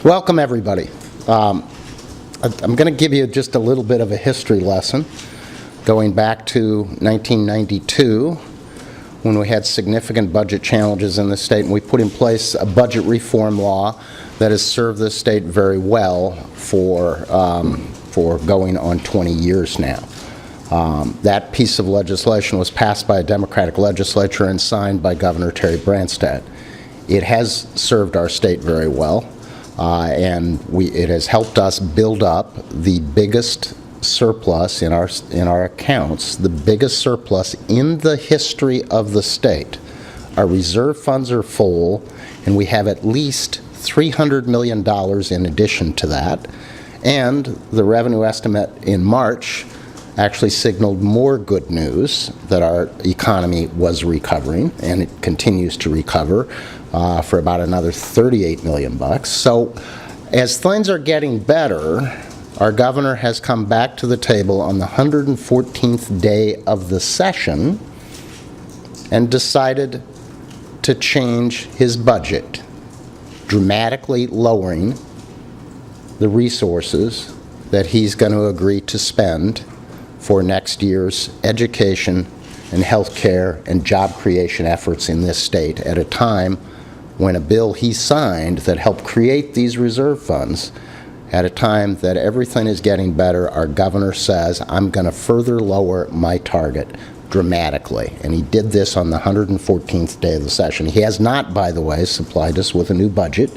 Welcome, everybody. I'm going to give you just a little bit of a history lesson going back to 1992 when we had significant budget challenges in the state, and we put in place a budget reform law that has served the state very well for going on 20 years now. That piece of legislation was passed by a Democratic legislature and signed by Governor Branstad. It has served our state very well. And it has helped us build up the biggest surplus in our accounts, the biggest surplus in the history of the state. Our reserve funds are full, and we have at least $300 million in addition to that. And the revenue estimate in March actually signaled more good news that our economy was recovering, and it continues to recover for about another $38 million. So as things are getting better, our governor has come back to the table on the 114th day of the session and decided to change his budget, dramatically lowering the resources that he's going to agree to spend for next year's education and health care and job creation efforts in this state at a time when a bill he signed that helped create these reserve funds, at a time that everything is getting better, our governor says, I'm going to further lower my target dramatically. And he did this on the 114th day of the session. He has not, by the way, supplied us with a new budget.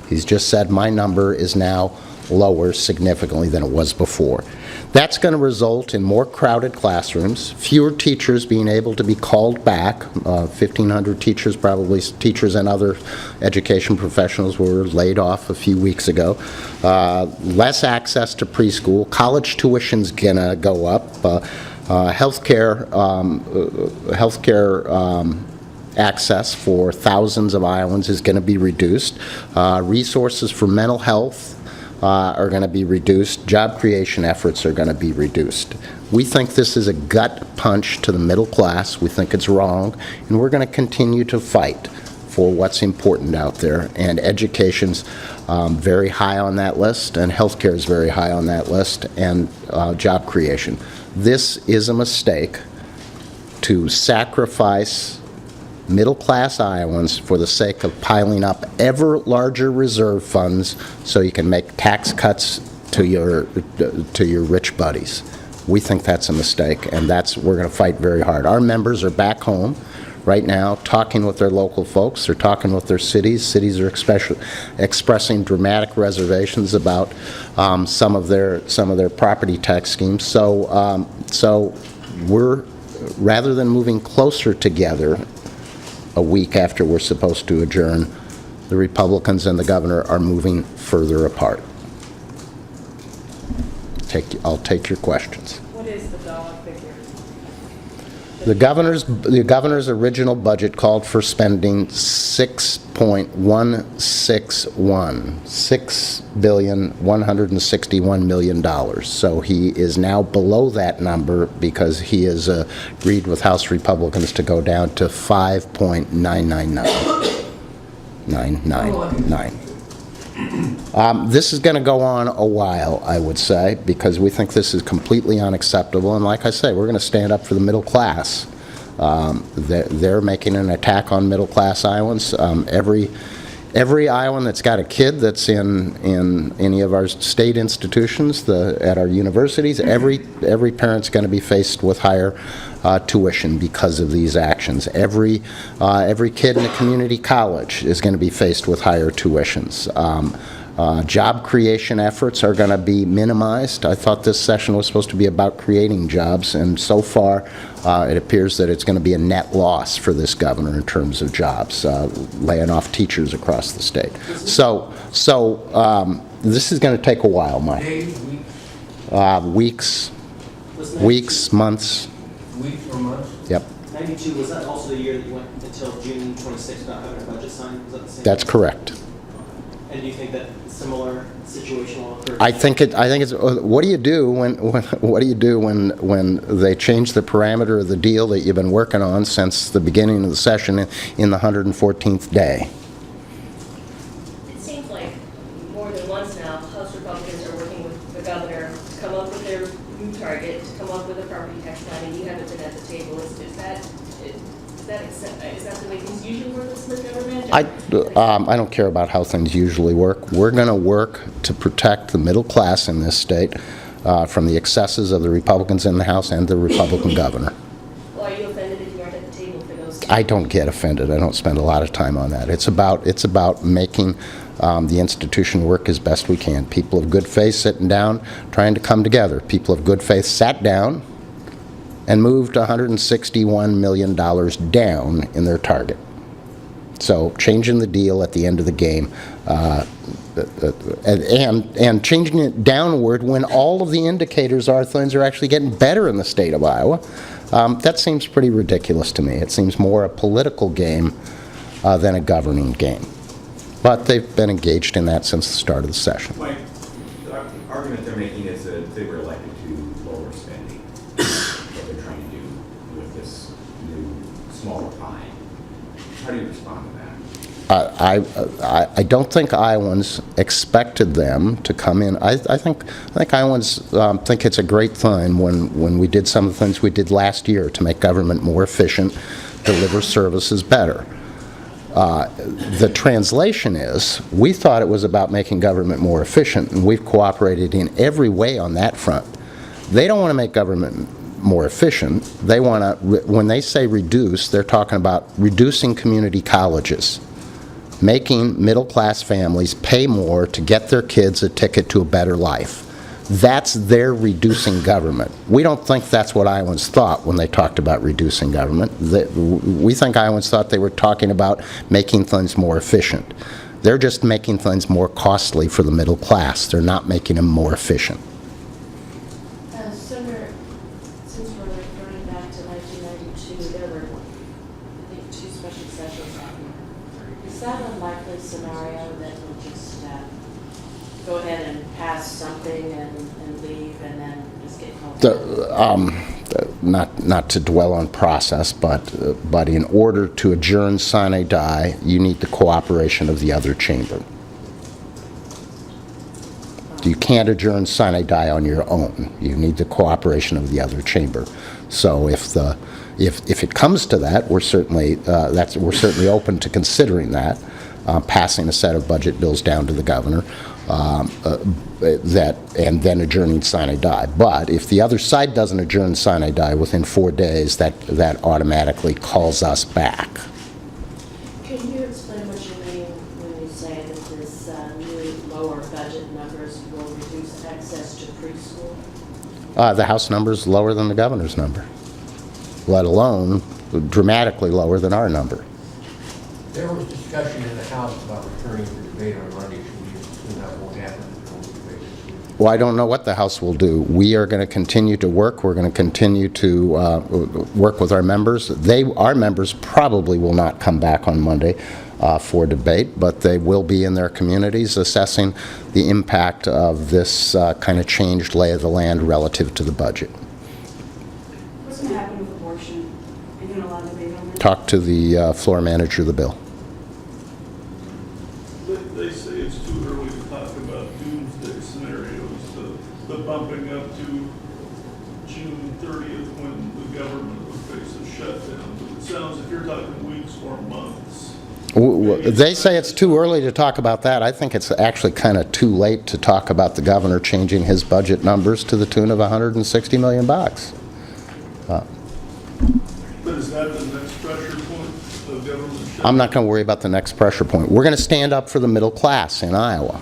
He's just said my number is now lower significantly than it was before. That's going to result in more crowded classrooms, fewer teachers being able to be called back. 1,500 teachers, probably teachers and other education professionals, were laid off a few weeks ago. Less access to preschool. College tuition's going to go up. Healthcare access for thousands of Iowans is going to be reduced. Resources for mental health are going to be reduced. Job creation efforts are going to be reduced. We think this is a gut punch to the middle class. We think it's wrong, and we're going to continue to fight for what's important out there. And education's very high on that list, and healthcare is very high on that list, and job creation. This is a mistake to sacrifice middle-class Iowans for the sake of piling up ever larger reserve funds so you can make tax cuts to your rich buddies. We think that's a mistake, and we're going to fight very hard. Our members are back home right now talking with their local folks. They're talking with their cities. Cities are expressing dramatic reservations about some of their property tax schemes. So we're, rather than moving closer together a week after we're supposed to adjourn, the Republicans and the governor are moving further apart. I'll take your questions. What is the dollar figure? The governor's original budget called for spending $6.161 billion. So he is now below that number because he has agreed with House Republicans to go down to 5.999. This is going to go on a while, I would say, because we think this is completely unacceptable. And like I say, we're going to stand up for the middle class. They're making an attack on middle-class Iowans. Every Iowan that's got a kid that's in any of our state institutions, at our universities, every parent's going to be faced with higher tuition because of these actions. Every kid in a community college is going to be faced with higher tuitions. Job creation efforts are going to be minimized. I thought this session was supposed to be about creating jobs, and so far it appears that it's going to be a net loss for this governor in terms of jobs, laying off teachers across the state. So this is going to take a while, Mike. Weeks, months. Weeks or months? Yep. 92, was that also the year that you went until June 26th without having a budget signed? Was that the same? That's correct. And do you think that similar situation will occur? I think it's. What do you do when they change the parameter of the deal that you've been working on since the beginning of the session in the 114th day? It seems like more than once now, House Republicans are working with the governor to come up with their new target, to come up with a property tax plan, and you haven't been at the table. Is that the way things usually work with the government? I don't care about how things usually work. We're going to work to protect the middle class in this state from the excesses of the Republicans in the House and the Republican governor. Well, are you offended if you aren't at the table for those? I don't get offended. I don't spend a lot of time on that. It's about making the institution work as best we can. People of good faith sitting down, trying to come together. People of good faith sat down and moved $161 million down in their target. So changing the deal at the end of the game and changing it downward when all of the indicators are things are actually getting better in the state of Iowa, that seems pretty ridiculous to me. It seems more a political game than a governing game. But they've been engaged in that since the start of the session. Mike, the argument they're making is that if they were elected to lower spending, what they're trying to do with this new smaller pie. How do you respond to that? I don't think Iowans expected them to come in. I think Iowans think it's a great thing when we did some of the things we did last year to make government more efficient, deliver services better. The translation is, we thought it was about making government more efficient, and we've cooperated in every way on that front. They don't want to make government more efficient. They want to, when they say reduce, they're talking about reducing community colleges, making middle-class families pay more to get their kids a ticket to a better life. That's their reducing government. We don't think that's what Iowans thought when they talked about reducing government. We think Iowans thought they were talking about making things more efficient. They're just making things more costly for the middle class. They're not making them more efficient. Senator, since we're referring back to 1992, there were, I think, 2 special sessions happening. Is that a likely scenario that we'll just go ahead and pass something and leave and then just get called? Not to dwell on process, but in order to adjourn sine die, you need the cooperation of the other chamber. You can't adjourn sine die on your own. You need the cooperation of the other chamber. So if it comes to that, we're certainly open to considering that, passing a set of budget bills down to the governor, and then adjourning sine die. But if the other side doesn't adjourn sine die within 4 days, that automatically calls us back. Can you explain what you mean when you say that this new lower budget numbers will reduce access to preschool? The House number is lower than the governor's number, let alone dramatically lower than our number. There was discussion in the House about returning to debate on Monday. Should we assume that won't happen? Well, I don't know what the House will do. We are going to continue to work. We're going to continue to work with our members. Our members probably will not come back on Monday for debate, but they will be in their communities assessing the impact of this kind of changed lay of the land relative to the budget. What's going to happen with abortion? Are you going to allow debate on that? Talk to the floor manager of the bill. They say it's too early to talk about doomsday scenarios, the bumping up to June 30th when the government would face a shutdown. But it sounds like you're talking weeks or months. They say it's too early to talk about that. I think it's actually kind of too late to talk about the governor changing his budget numbers to the tune of $160 million. But is that the next pressure point of government shutdown? I'm not going to worry about the next pressure point. We're going to stand up for the middle class in Iowa.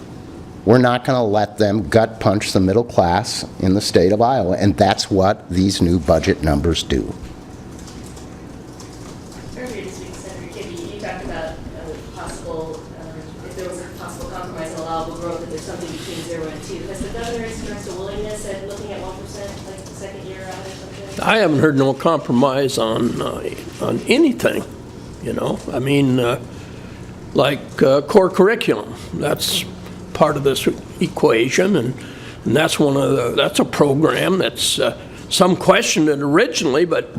We're not going to let them gut punch the middle class in the state of Iowa, and that's what these new budget numbers do. Earlier this week, Senator Kibbe, you talked about possible, if there was a possible compromise and allowable growth, that there's something between 0 and 2. Has the governor expressed a willingness at looking at 1%, like the second year out or something? I haven't heard no compromise on anything, you know. I mean, like core curriculum, that's part of this equation, and that's that's a program that's some questioned it originally, but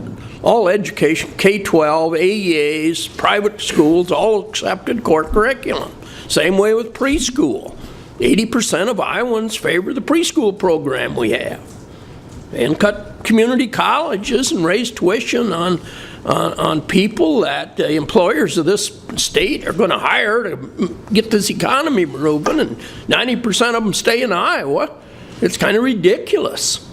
all education, K-12, AEAs, private schools, all accepted core curriculum. Same way with preschool. 80% of Iowans favor the preschool program we have. And cut community colleges and raise tuition on people that the employers of this state are going to hire to get this economy moving, and 90% of them stay in Iowa. It's kind of ridiculous.